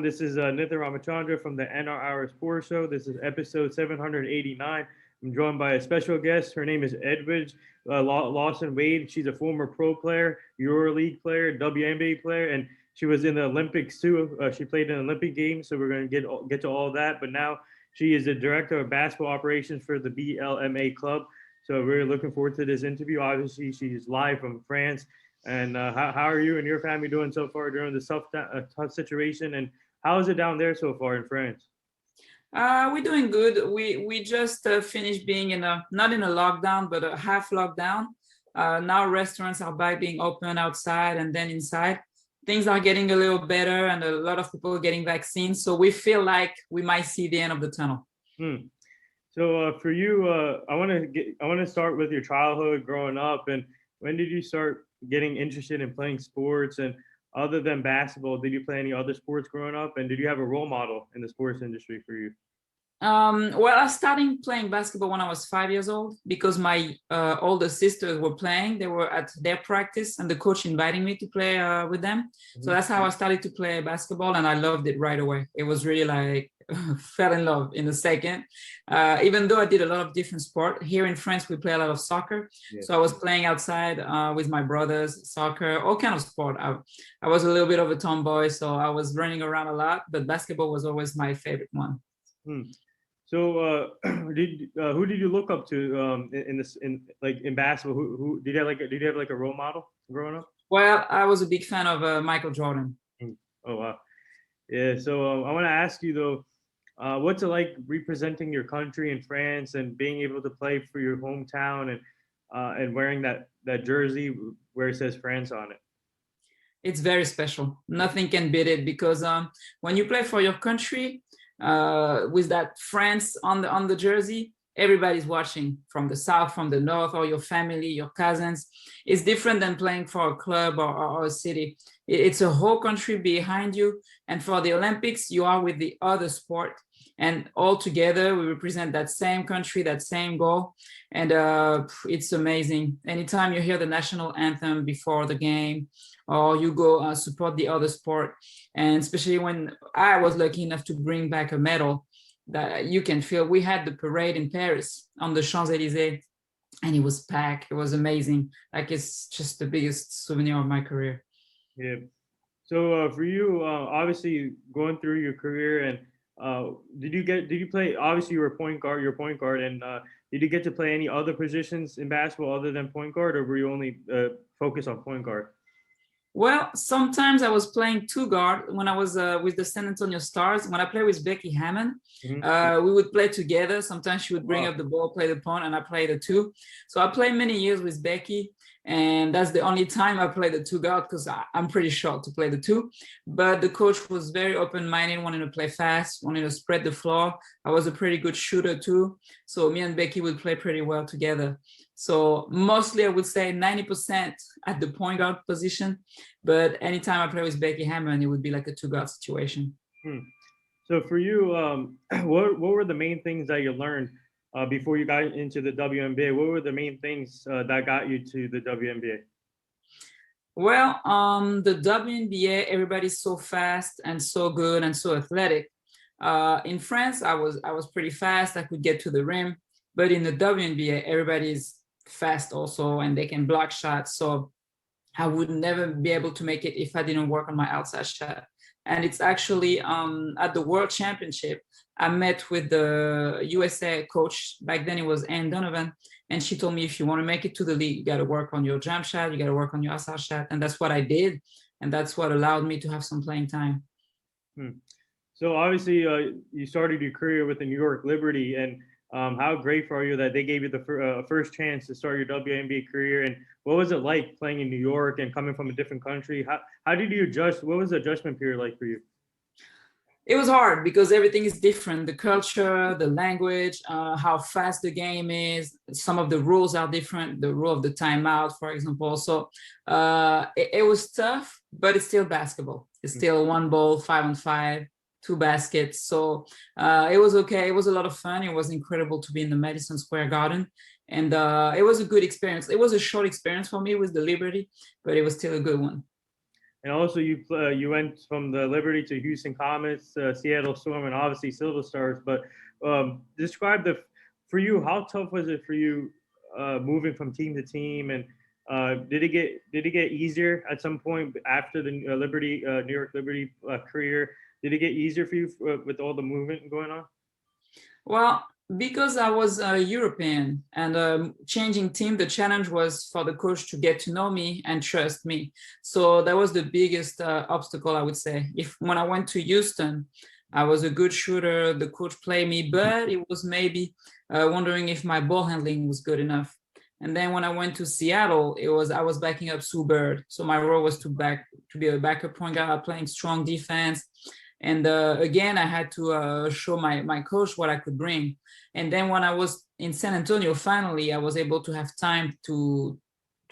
This is Nithin Ramachandra from the NR Hour Sports Show. This is episode 789. I'm joined by a special guest. Her name is Edwidge Lawson-Wade. She's a former pro player, EuroLeague player, WNBA player, and she was in the Olympics too. She played in Olympic games, so we're going to get to all that. But now she is the director of basketball operations for the BLMA club. So we're looking forward to this interview. Obviously, she's live from France. And how are you and your family doing so far during this tough situation? And how is it down there so far in France? We're doing good. We just finished being in a not in a lockdown, but a half lockdown. Now restaurants are back being open outside and then inside. Things are getting a little better, and a lot of people are getting vaccines. So we feel like we might see the end of the tunnel. So for you, I want to start with your childhood growing up, and when did you start getting interested in playing sports? And other than basketball, did you play any other sports growing up? And did you have a role model in the sports industry for you? Well, I started playing basketball when I was 5 years old because my older sisters were playing. They were at their practice, and the coach invited me to play with them. So that's how I started to play basketball, and I loved it right away. It was really like fell in love in a second. Even though I did a lot of different sport. Here in France, we play a lot of soccer. Yeah. So I was playing outside with my brothers, soccer, all kind of sport. I was a little bit of a tomboy, so I was running around a lot, but basketball was always my favorite one. So, who did you look up to in basketball? Who did you have like a role model growing up? Well, I was a big fan of Michael Jordan. Oh wow, yeah. So I want to ask you though, what's it like representing your country in France and being able to play for your hometown and wearing that jersey where it says France on it? It's very special. Nothing can beat it because when you play for your country. With that France on the jersey, everybody's watching from the south, from the north, or your family, your cousins. It's different than playing for a club or a city. It's a whole country behind you. And for the Olympics, you are with the other sport. And all together, we represent that same country, that same goal. And it's amazing. Anytime you hear the national anthem before the game, or you go support the other sport. And especially when I was lucky enough to bring back a medal, that you can feel. We had the parade in Paris on the Champs-Élysées, and it was packed. It was amazing. Like, it's just the biggest souvenir of my career. Yeah. So for you, obviously going through your career, and did you play? Obviously, you were point guard. You're point guard, and did you get to play any other positions in basketball other than point guard, or were you only focused on point guard? Well, sometimes I was playing two guard when I was with the San Antonio Stars. When I played with Becky Hammond, we would play together. Sometimes she would bring up the ball, play the point, and I play the two. So I played many years with Becky, and that's the only time I played the two guard because I'm pretty short to play the two. But the coach was very open-minded, wanted to play fast, wanted to spread the floor. I was a pretty good shooter too. So me and Becky would play pretty well together. So mostly I would say 90% at the point guard position, but anytime I play with Becky Hammond, it would be like a two guard situation. So for you, what were the main things that you learned before you got into the WNBA? What were the main things that got you to the WNBA? Well, the WNBA, everybody's so fast and so good and so athletic. In France, I was pretty fast. I could get to the rim, but in the WNBA, everybody's fast also, and they can block shots. So I would never be able to make it if I didn't work on my outside shot. And it's actually at the World Championship, I met with the USA coach. Back then it was Ann Donovan. And she told me, if you want to make it to the league, you got to work on your jump shot, you got to work on your outside shot. And that's what I did. And that's what allowed me to have some playing time. So obviously you started your career with the New York Liberty, and how grateful are you that they gave you the first chance to start your WNBA career? And what was it like playing in New York and coming from a different country? How did you adjust? What was the adjustment period like for you? It was hard because everything is different. The culture, the language, how fast the game is. Some of the rules are different. The rule of the timeout, for example. So it was tough, but it's still basketball. It's still one ball, 5-on-5. 2 baskets. So it was okay. It was a lot of fun. It was incredible to be in the Madison Square Garden. And it was a good experience. It was a short experience for me with the Liberty, but it was still a good one. And also, you went from the Liberty to Houston Comets, Seattle Storm, and obviously Silver Stars. But describe for you, how tough was it for you moving from team to team, and did it get easier at some point after the Liberty New York Liberty career? Did it get easier for you with all the movement going on? Well, because I was a European and changing team, the challenge was for the coach to get to know me and trust me. So that was the biggest obstacle, I would say. If when I went to Houston, I was a good shooter, the coach played me, but it was maybe wondering if my ball handling was good enough. And then when I went to Seattle, I was backing up Sue Bird. So my role was to be a backup point guard, playing strong defense. And again, I had to show my coach what I could bring. And then when I was in San Antonio, finally, I was able to have time to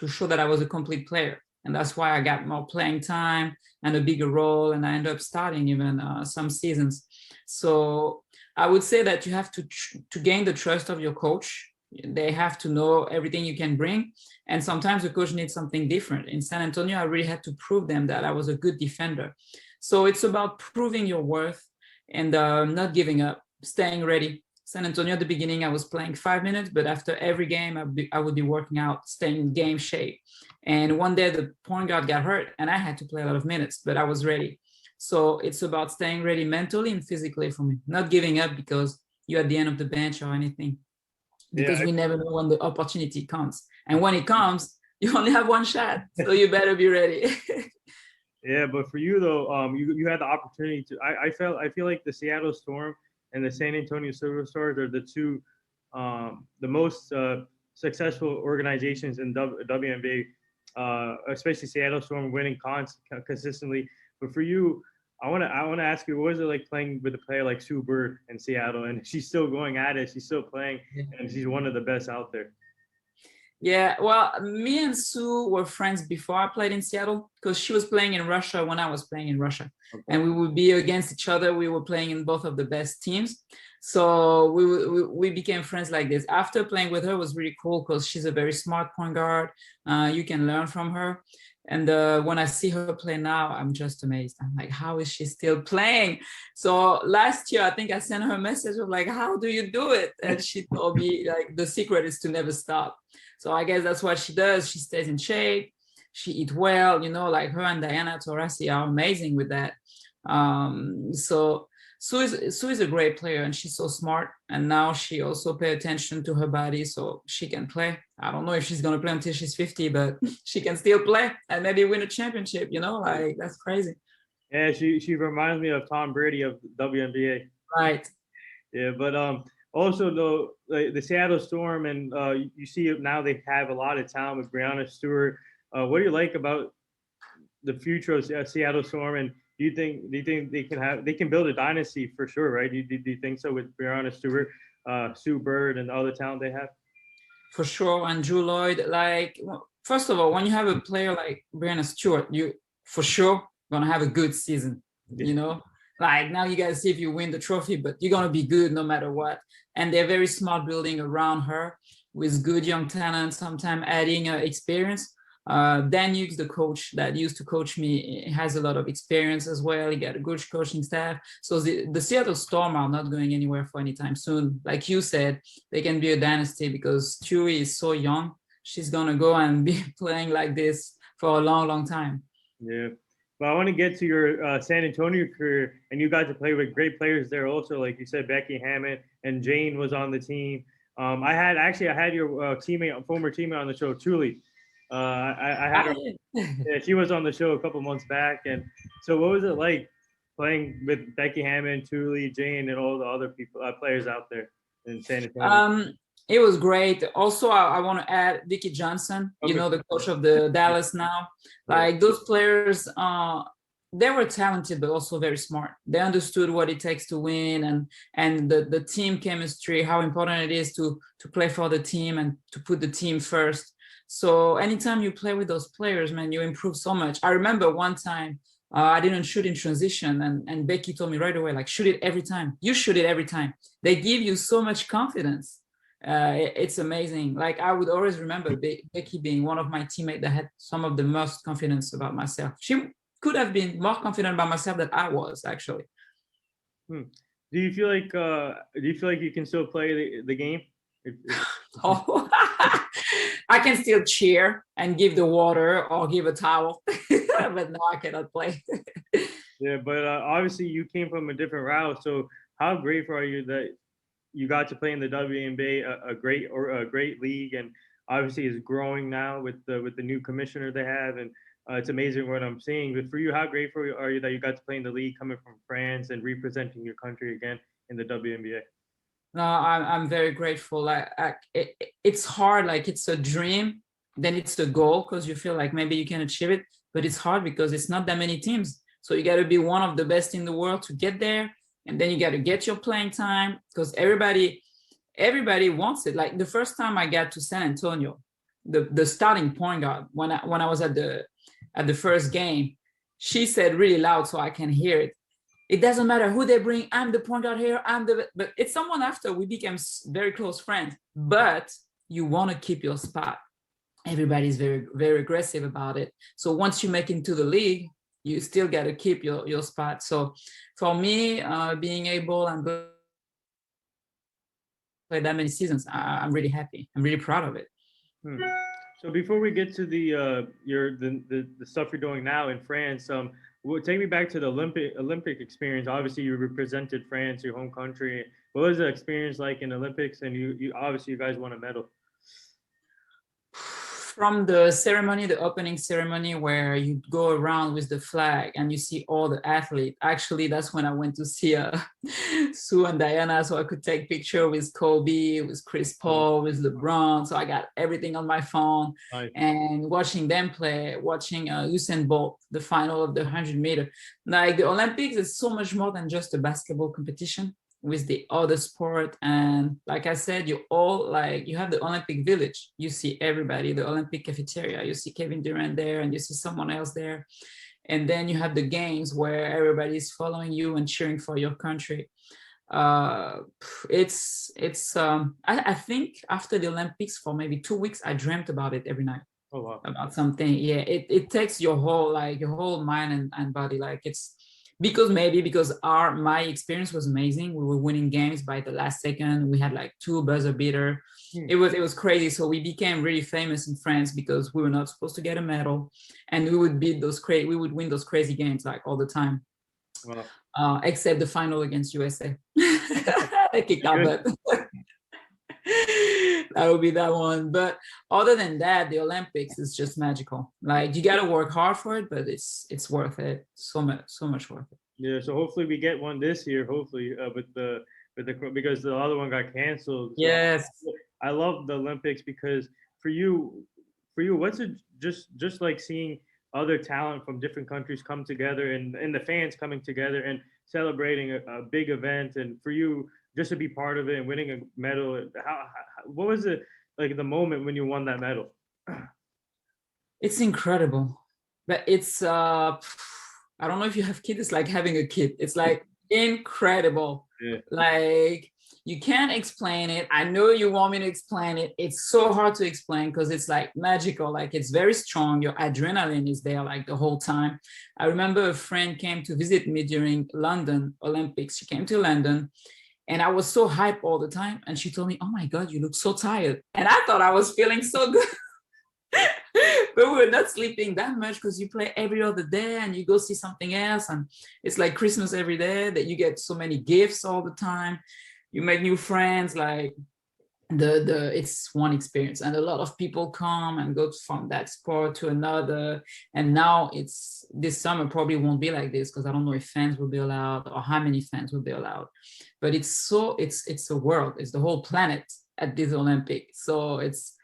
show that I was a complete player. And that's why I got more playing time and a bigger role. And I ended up starting even some seasons. So I would say that you have to gain the trust of your coach. They have to know everything you can bring. And sometimes the coach needs something different. In San Antonio, I really had to prove them that I was a good defender. So it's about proving your worth and not giving up, staying ready. San Antonio at the beginning, I was playing 5 minutes, but after every game, I would be working out, staying in game shape. And one day the point guard got hurt and I had to play a lot of minutes, but I was ready. So it's about staying ready mentally and physically for me, not giving up because you're at the end of the bench or anything, because we never know when the opportunity comes. And when it comes, you only have one shot, so you better be ready. Yeah, but for you though, you had the opportunity to. I feel like the Seattle Storm and the San Antonio Silver Stars are the two, the most successful organizations in WNBA, especially Seattle Storm winning consistently. But for you, I want to ask you, what was it like playing with a player like Sue Bird in Seattle, and she's still going at it, she's still playing, and she's one of the best out there. Yeah, well, me and Sue were friends before I played in Seattle because she was playing in Russia when I was playing in Russia. Okay. And we would be against each other. We were playing in both of the best teams. So we became friends like this. After playing with her, it was really cool because she's a very smart point guard. You can learn from her. And when I see her play now, I'm just amazed. I'm like, how is she still playing? So last year, I think I sent her a message of like, how do you do it? And she told me like, the secret is to never stop. So I guess that's what she does. She stays in shape. She eats well, like her and Diana Taurasi are amazing with that. So Sue is a great player and she's so smart. And now she also pay attention to her body so she can play. I don't know if she's going to play until she's 50, but she can still play and maybe win a championship, like that's crazy. Yeah, she reminds me of Tom Brady of WNBA. Right. Yeah, but also though the Seattle Storm, and you see now they have a lot of talent with Breanna Stewart. What do you like about the future of Seattle Storm, and do you think they can build a dynasty for sure, right? Do you think so with Breanna Stewart, Sue Bird, and all the talent they have? For sure, and Drew Lloyd. Like, first of all, when you have a player like Breanna Stewart, you for sure gonna have a good season. Like now you gotta see if you win the trophy, but you're gonna be good no matter what. And they're very smart building around her with good young talent, sometimes adding experience. Dan Hughes, the coach that used to coach me, has a lot of experience as well. He got a good coaching staff. So the Seattle Storm are not going anywhere for any time soon. Like you said, they can be a dynasty because Stewie is so young. She's going to go and be playing like this for a long, long time. Yeah. But I want to get to your San Antonio career, and you got to play with great players there also. Like you said, Becky Hammond and Jane was on the team. I had your former teammate on the show, Truly. I had her. Yeah, she was on the show a couple months back, and so what was it like playing with Becky Hammond, Thule, Jane, and all the other players out there in San Antonio? It was great. Also, I want to add Vicki Johnson. Okay. The coach of the Dallas now. Like those players, they were talented but also very smart. They understood what it takes to win and the team chemistry, how important it is to play for the team and to put the team first. So anytime you play with those players, man, you improve so much. I remember one time I didn't shoot in transition and Becky told me right away, like, shoot it every time. You shoot it every time. They give you so much confidence. It's amazing. Like I would always remember Becky being one of my teammates that had some of the most confidence about myself. could have been more confident about myself than I was actually. Hmm. Do you feel like you can still play the game? Oh, I can still cheer and give the water or give a towel, but no, I cannot play. Yeah, but obviously you came from a different route. So how grateful are you that you got to play in the WNBA, a great league, and obviously is growing now with the new commissioner they have, and it's amazing what I'm seeing. But for you, how grateful are you that you got to play in the league, coming from France and representing your country again in the WNBA? No, I'm very grateful. It's hard, like it's a dream, then it's a goal because you feel like maybe you can achieve it, but it's hard because it's not that many teams. So you got to be one of the best in the world to get there, and then you got to get your playing time because everybody wants it. Like the first time I got to San Antonio, the starting point guard when I was at the first game, she said really loud so I can hear it. It doesn't matter who they bring. I'm the point guard here. But it's someone after we became very close friends. But you want to keep your spot. Everybody's very, very aggressive about it. So once you make into the league, you still got to keep your spot. So for me, being able and play that many seasons, I'm really happy. I'm really proud of it. Hmm. So before we get to the stuff you're doing now in France, take me back to the Olympic experience. Obviously, you represented France, your home country. What was the experience like in Olympics? And you obviously you guys won a medal. From the ceremony, the opening ceremony, where you go around with the flag and you see all the athletes. Actually, that's when I went to see Sue and Diana, so I could take picture with Kobe, with Chris Paul, with LeBron. So I got everything on my phone. Nice. And watching them play, watching Usain Bolt, the final of the 100-meter. Like the Olympics is so much more than just a basketball competition with the other sport. And like I said, you have the Olympic village. You see everybody, the Olympic cafeteria, you see Kevin Durant there and you see someone else there. And then you have the games where everybody's following you and cheering for your country. I think after the Olympics for maybe 2 weeks, I dreamt about it every night. Oh, wow. About something. Yeah, it takes your whole mind and body. Like it's, because my experience was amazing. We were winning games by the last second. We had like 2 buzzer beater. It was crazy. So we became really famous in France because we were not supposed to get a medal, and we would we would win those crazy games like all the time. Wow. Except the final against USA. They kicked our butt. That would be that one. But other than that, the Olympics is just magical. Like you got to work hard for it, but it's worth it. So much worth it. Yeah. So hopefully we get one this year. Hopefully because the other one got canceled. So yes. I love the Olympics because for you, what's it just like seeing other talent from different countries come together and the fans coming together and celebrating a big event, and for you just to be part of it and winning a medal. What was it like the moment when you won that medal? It's incredible, but it's I don't know if you have kids. It's like having a kid. It's like incredible. Yeah. Like you can't explain it. I know you want me to explain it. It's so hard to explain because it's like magical. Like it's very strong. Your adrenaline is there like the whole time. I remember a friend came to visit me during London Olympics. She came to London. And I was so hyped all the time. And she told me, oh my God, you look so tired. And I thought I was feeling so good. But we were not sleeping that much because you play every other day and you go see something else. And it's like Christmas every day that you get so many gifts all the time. You make new friends. Like it's one experience, and a lot of people come and go from that sport to another. And now this summer probably won't be like this because I don't know if fans will be allowed or how many fans will be allowed. But it's a world, it's the whole planet at this Olympic. So it's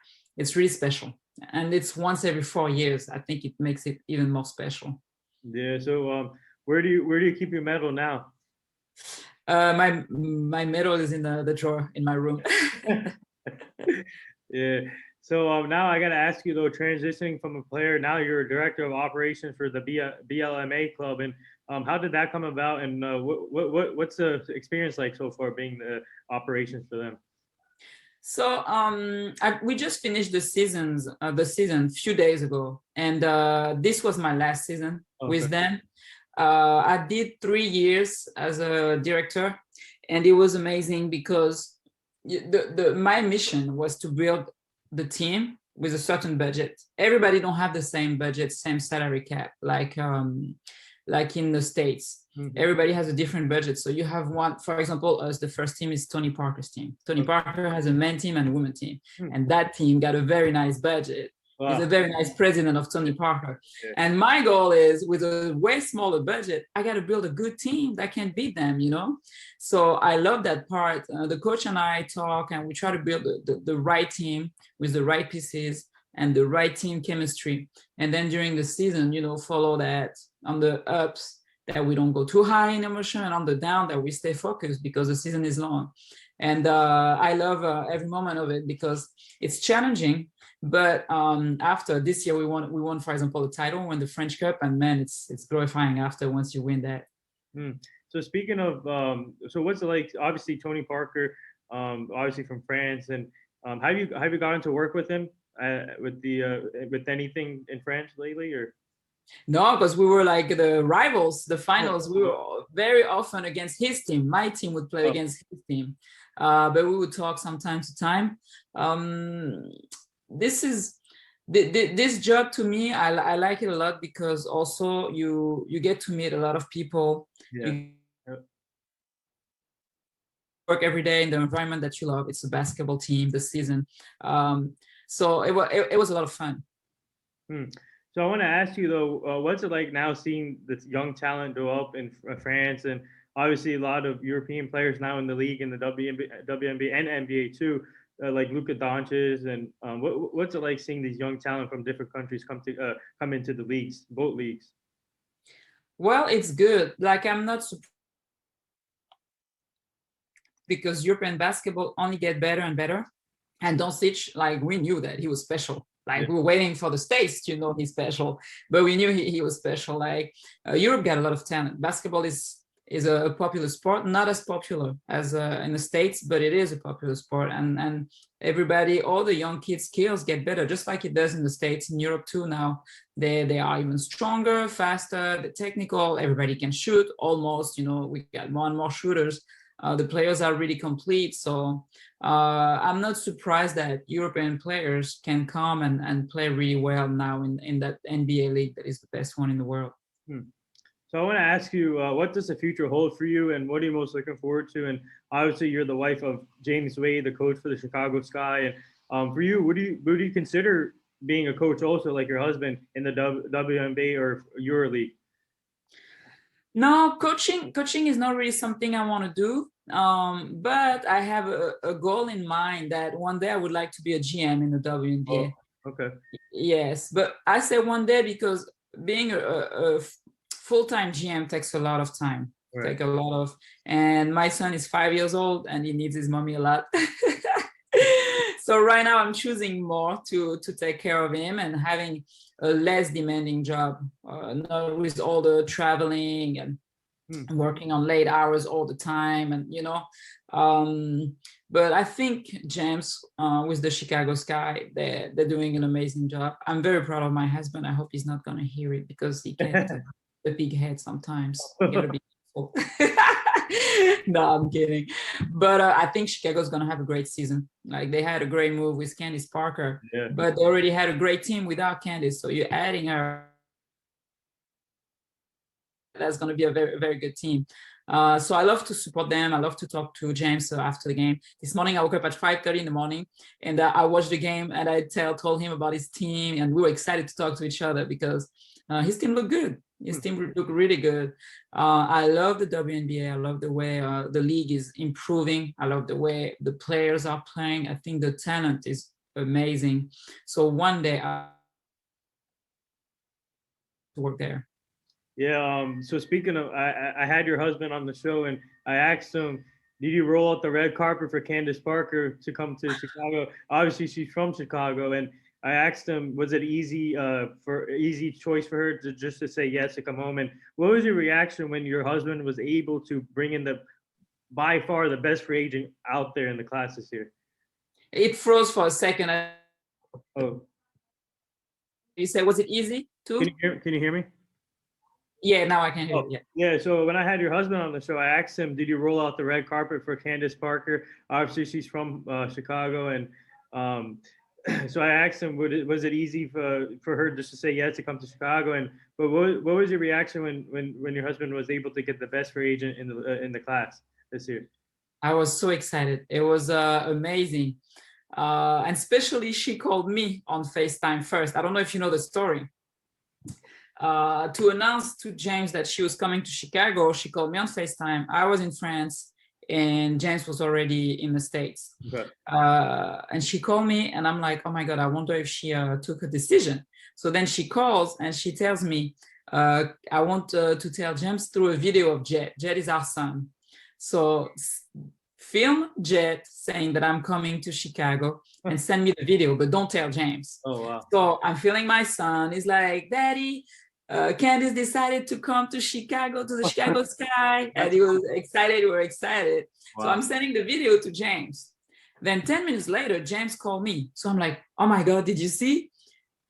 really special, and it's once every 4 years. I think it makes it even more special. Yeah. So where do you keep your medal now? My medal is in the drawer in my room. Yeah. So now I got to ask you though, transitioning from a player, now you're a director of operations for the BLMA club, and how did that come about? And what's the experience like so far being the operations for them? So we just finished the season a few days ago, and this was my last season with them. I did 3 years as a director, and it was amazing because my mission was to build the team with a certain budget. Everybody don't have the same budget, same salary cap, like in the States. Mm-hmm. Everybody has a different budget. So you have one, for example, us, the first team is Tony Parker's team. Tony Parker has a men team and a women team. Mm-hmm. And that team got a very nice budget. Wow. He's a very nice president of Tony Parker. Yeah. And my goal is, with a way smaller budget, I got to build a good team that can beat them, you know? So I love that part. The coach and I talk, and we try to build the right team with the right pieces and the right team chemistry. And then during the season, you know, follow that on the ups, that we don't go too high in emotion, and on the down that we stay focused, because the season is long. And I love every moment of it because it's challenging. But after this year, we won, for example, the title, won the French Cup, and man, it's glorifying after once you win that. So speaking of, so what's it like? Obviously, Tony Parker, obviously from France, and have you gotten to work with him with anything in France lately, or? No, because we were like the rivals, the finals. We were very often against his team. My team would play against his team, but we would talk from time to time. This job, to me, I like it a lot, because also you get to meet a lot of people. Yeah. You work every day in the environment that you love. It's a basketball team, the season. So it was a lot of fun. So I want to ask you though, what's it like now seeing this young talent grow up in France, and obviously a lot of European players now in the league, in the WNBA and NBA too, like Luka Doncic, and what's it like seeing these young talent from different countries come into the leagues, both leagues? Well, it's good. Like, I'm not surprised, because European basketball only get better and better, and Doncic, like, we knew that he was special. Like, we were waiting for the States to know he's special, but we knew he was special. Like, Europe got a lot of talent. Basketball is a popular sport, not as popular as in the States, but it is a popular sport. And everybody, all the young kids' skills get better, just like it does in the States. In Europe too now, they are even stronger, faster, the technical. Everybody can shoot almost. You know, we got more and more shooters. The players are really complete. So I'm not surprised that European players can come and play really well now in that NBA league that is the best one in the world. So I want to ask you, what does the future hold for you, and what are you most looking forward to? And obviously, you're the wife of James Wade, the coach for the Chicago Sky. And for you, would you consider being a coach also, like your husband, in the WNBA or EuroLeague? No, coaching is not really something I want to do. But I have a goal in mind that one day I would like to be a GM in the WNBA. Oh, okay. Yes, but I say one day because being a full-time GM takes a lot of time. Right. And my son is 5 years old and he needs his mommy a lot. So right now I'm choosing more to take care of him and having a less demanding job, not with all the traveling and working on late hours all the time, and but I think James with the Chicago Sky, they're doing an amazing job. I'm very proud of my husband. I hope he's not gonna hear it, because he gets a big head sometimes. You gotta be careful. No, I'm kidding. But I think Chicago's gonna have a great season. Like, they had a great move with Candace Parker, but they already had a great team without Candace. So you're adding her. That's going to be a very, very good team. So I love to support them. I love to talk to James after the game. This morning, I woke up at 5:30 in the morning, and I watched the game, and I told him about his team, and we were excited to talk to each other because his team looked good. His team looked really good. I love the WNBA. I love the way the league is improving. I love the way the players are playing. I think the talent is amazing. So one day I work there. Yeah. So speaking of, I had your husband on the show, and I asked him, did you roll out the red carpet for Candace Parker to come to Chicago? Obviously, she's from Chicago, and I asked him, was it easy choice for her to just to say yes to come home? And what was your reaction when your husband was able to bring in by far the best free agent out there in the class this year? It froze for a second. Oh, You said, was it easy too? can you hear me? Yeah, now I can hear Oh, you. Yeah. yeah. So when I had your husband on the show, I asked him, "Did you roll out the red carpet for Candace Parker?" Obviously, she's from Chicago, and um, so I asked him, was it easy for her just to say yes to come to Chicago? And but what was your reaction when your husband was able to get the best free agent in the class this year? I was so excited. It was amazing. And especially she called me on FaceTime first. I don't know if you know the story. To announce to James that she was coming to Chicago, she called me on FaceTime. I was in France and James was already in the States. Okay. And she called me and I'm like, oh my God, I wonder if she took a decision. So then she calls and she tells me, I want to tell James through a video of Jet. Jet is our son. So film Jet saying that I'm coming to Chicago and send me the video, but don't tell James. Oh, wow. So I'm feeling my son. He's like, Daddy, Candace decided to come to Chicago, to the Chicago Sky. And he was excited. We were excited. Wow. So I'm sending the video to James. Then 10 minutes later, James called me. So I'm like, oh my God, did you see?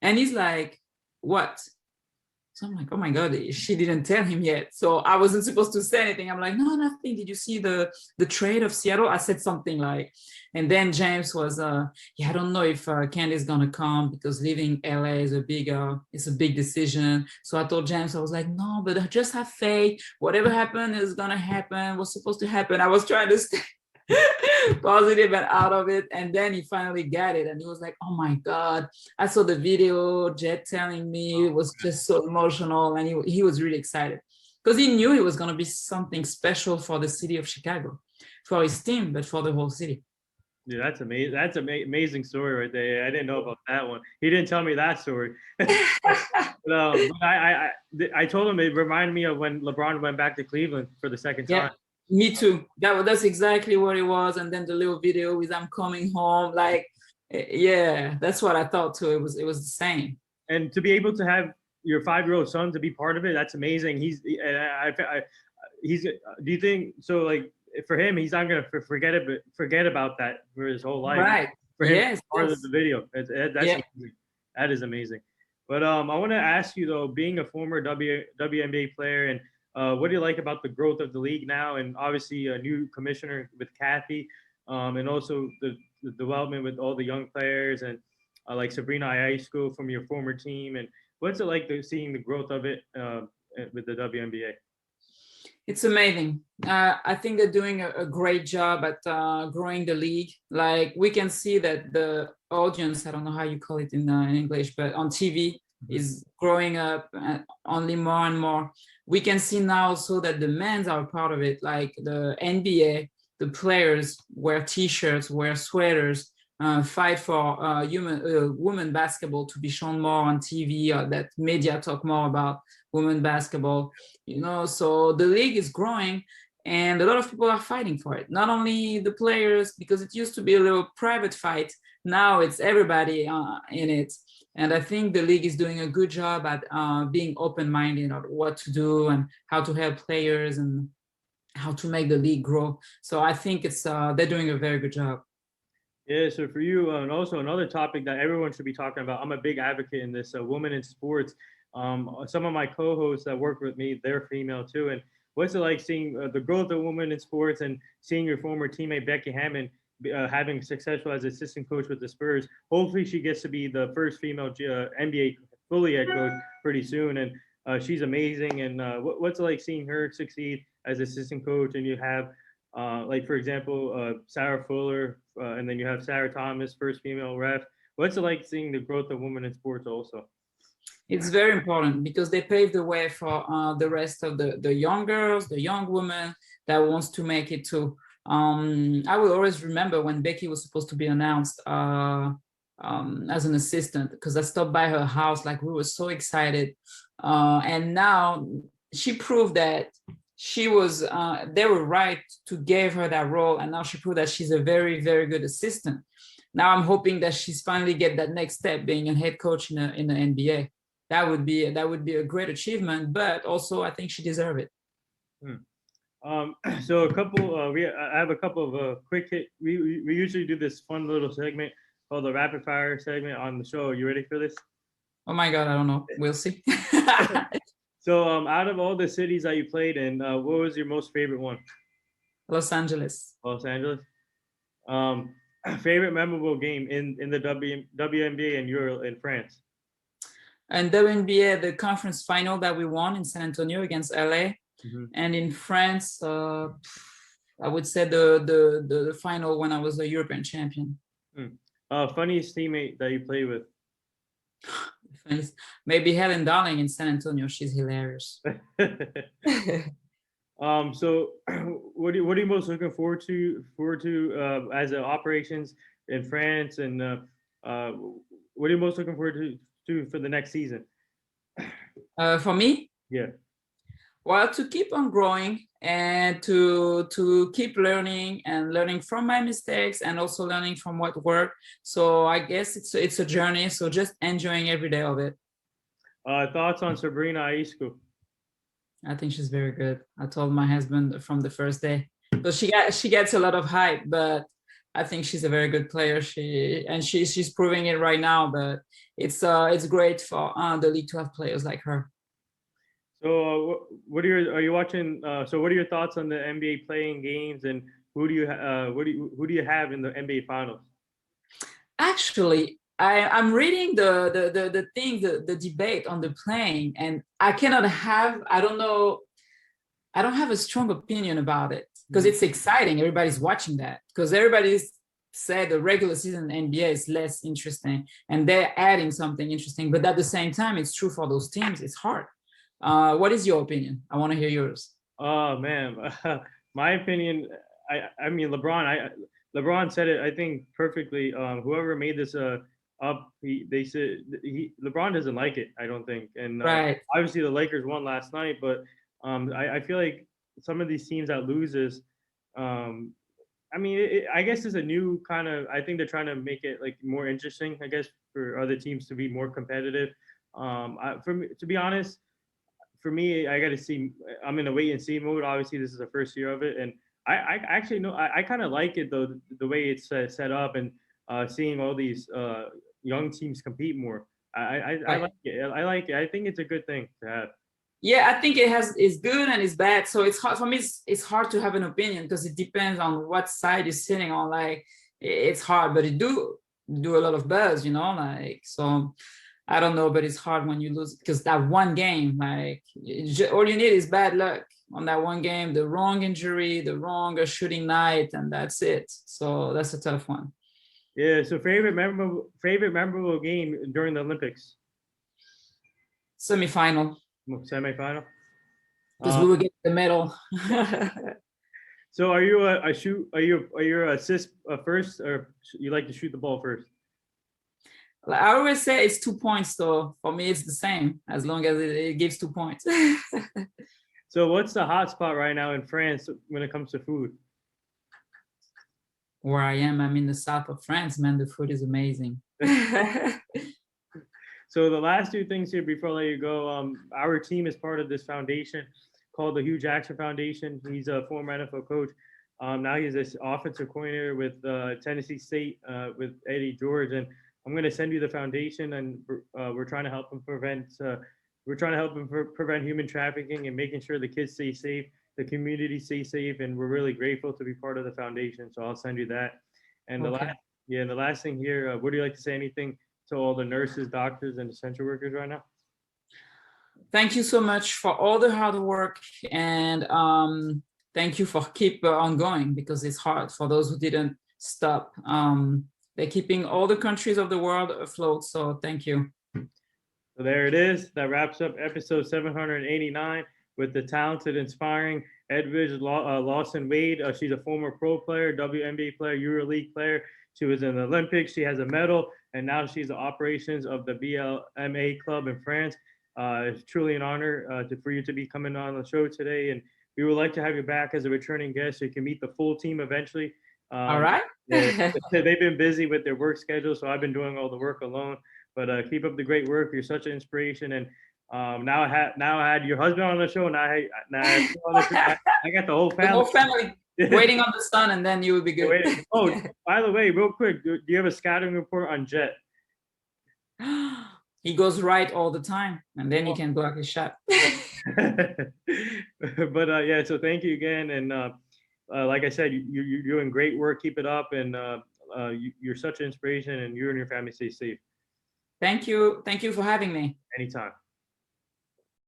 And he's like, what? So I'm like, oh my God, she didn't tell him yet. So I wasn't supposed to say anything. I'm like, no, nothing. Did you see the trade of Seattle? I said something like, and then James was, yeah, I don't know if Candy is gonna come because leaving LA is a big decision. So I told James, I was like, no, but just have faith. Whatever happened is gonna happen. What's supposed to happen? I was trying to stay positive and out of it, and then he finally got it and he was like, oh my God, I saw the video, Jet telling me. It was just so emotional, and he was really excited because he knew it was going to be something special for the city of Chicago, for his team, but for the whole city. Yeah, that's amazing. That's an amazing story right there. I didn't know about that one. He didn't tell me that story. But I told him it reminded me of when LeBron went back to Cleveland for the second time. Me too. That's exactly what it was. And then the little video with I'm coming home, like, yeah, that's what I thought too. It was the same. And to be able to have your 5-year-old son to be part of it, that's amazing. Do you think so? Like for him, he's not gonna forget about that for his whole life. Right. For him, yes, part of the video. Amazing. That is amazing. But I want to ask you though, being a former WNBA player, and what do you like about the growth of the league now, and obviously a new commissioner with Kathy, and also the development with all the young players and like Sabrina Iasco from your former team, and what's it like seeing the growth of it with the WNBA? It's amazing. I think they're doing a great job at growing the league. Like we can see that the audience, I don't know how you call it in English, but on TV is growing up only more and more. We can see now also that the men are part of it, like the NBA, the players wear t-shirts, wear sweaters, fight for women basketball to be shown more on TV, or that media talk more about women basketball, so the league is growing and a lot of people are fighting for it. Not only the players, because it used to be a little private fight. Now it's everybody in it. And I think the league is doing a good job at being open-minded on what to do and how to help players and how to make the league grow. So I think they're doing a very good job. Yeah, so for you, and also another topic that everyone should be talking about, I'm a big advocate in this, women in sports. Some of my co-hosts that work with me, they're female too. And what's it like seeing the growth of women in sports and seeing your former teammate Becky Hammon having successful as assistant coach with the Spurs? Hopefully she gets to be the first female NBA fully head coach pretty soon. And she's amazing. And what's it like seeing her succeed as assistant coach? And you have like, for example, Sarah Fuller, and then you have Sarah Thomas, first female ref. What's it like seeing the growth of women in sports also? It's very important because they pave the way for the rest of the young girls, the young women that wants to make it too. I will always remember when Becky was supposed to be announced as an assistant, because I stopped by her house, like we were so excited. And now she proved that she was, they were right to give her that role. And now she proved that she's a very, very good assistant. Now I'm hoping that she's finally get that next step, being a head coach in the NBA. That would be a great achievement, but also I think she deserves it. So a couple, I have a couple of quick hit. We usually do this fun little segment called the rapid fire segment on the show. Are you ready for this? Oh my God, I don't know. We'll see. So out of all the cities that you played in, what was your most favorite one? Los Angeles. Los Angeles. Um, favorite memorable game in the WNBA and Euro in France. And WNBA, the conference final that we won in San Antonio against LA. Mm-hmm. And in France, I would say the final when I was a European champion. Funniest teammate that you played with? Maybe Helen Darling in San Antonio. She's hilarious. So what are you most looking forward to as operations in France, and what are you most looking forward to for the next season? For me? Yeah. Well, to keep on growing and to keep learning and learning from my mistakes and also learning from what worked. So I guess it's a journey. So just enjoying every day of it. Thoughts on Sabrina Aisco? I think she's very good. I told my husband from the first day. So she gets a lot of hype, but I think she's a very good player. She's proving it right now. But it's great for the league to have players like her. So are you watching? So what are your thoughts on the NBA playing games, and who do you have in the NBA finals? Actually, I'm reading the thing, the debate on the playing, and I don't have a strong opinion about it because it's exciting. Everybody's watching that because everybody's said the regular season NBA is less interesting and they're adding something interesting. But at the same time, it's true for those teams. It's hard. What is your opinion? I want to hear yours. Oh man, my opinion. I mean LeBron said it, I think, perfectly. Whoever made this up, LeBron doesn't like it, I don't think. And right. Obviously the Lakers won last night, but I feel like some of these teams that loses, I mean, I guess it's a new kind of. I think they're trying to make it like more interesting, I guess, for other teams to be more competitive. For me, to be honest, for me, I got to see. I'm in a wait and see mode. Obviously, this is the first year of it, and I actually know I kind of like it though, the way it's set up, and seeing all these young teams compete more. I like it. I like it. I think it's a good thing to have. Yeah, I think it's good and it's bad. So it's hard for me. It's hard to have an opinion because it depends on what side you're sitting on. Like it's hard, but it do a lot of buzz, you know. Like so. I don't know, but it's hard when you lose because that one game, like all you need is bad luck on that one game, the wrong injury, the wrong shooting night, and that's it. So that's a tough one. Yeah. So favorite memorable game during the Olympics? Semifinal. Semifinal. Because we will get the medal. So are you a shoot? Are you assist first, or you like to shoot the ball first? I always say it's 2 points, so for me it's the same as long as it gives 2 points. So what's the hot spot right now in France when it comes to food? Where I am, I'm in the south of France, man. The food is amazing. So the last two things here before I let you go, our team is part of this foundation called the Hugh Jackson Foundation. He's a former NFL coach. Now he's this offensive coordinator with Tennessee State with Eddie George, and I'm going to send you the foundation, and we're trying to help him prevent. Prevent human trafficking and making sure the kids stay safe, the community stay safe, and we're really grateful to be part of the foundation. So I'll send you that. And the last thing here, would you like to say anything to all the nurses, doctors, and essential workers right now? Thank you so much for all the hard work, and thank you for keep on going because it's hard for those who didn't stop. They're keeping all the countries of the world afloat. So thank you. So there it is. That wraps up episode 789 with the talented, inspiring Edwidge Lawson-Wade. She's a former pro player, WNBA player, EuroLeague player. She was in the Olympics. She has a medal, and now she's the operations of the BLMA club in France. It's truly an honor for you to be coming on the show today, and we would like to have you back as a returning guest so you can meet the full team eventually. All right. They've been busy with their work schedule, so I've been doing all the work alone. But keep up the great work. You're such an inspiration, and Now I had your husband on the show. Now I have you on the show. I got the whole The family. whole family waiting on the sun, and then you will be good. Oh, by the way, real quick, do you have a scouting report on Jet? He goes right all the time, and then you can block his shot. But yeah, so thank you again, and like I said, you're doing great work. Keep it up, and you're such an inspiration, and you and your family stay safe. Thank you for having me. Anytime.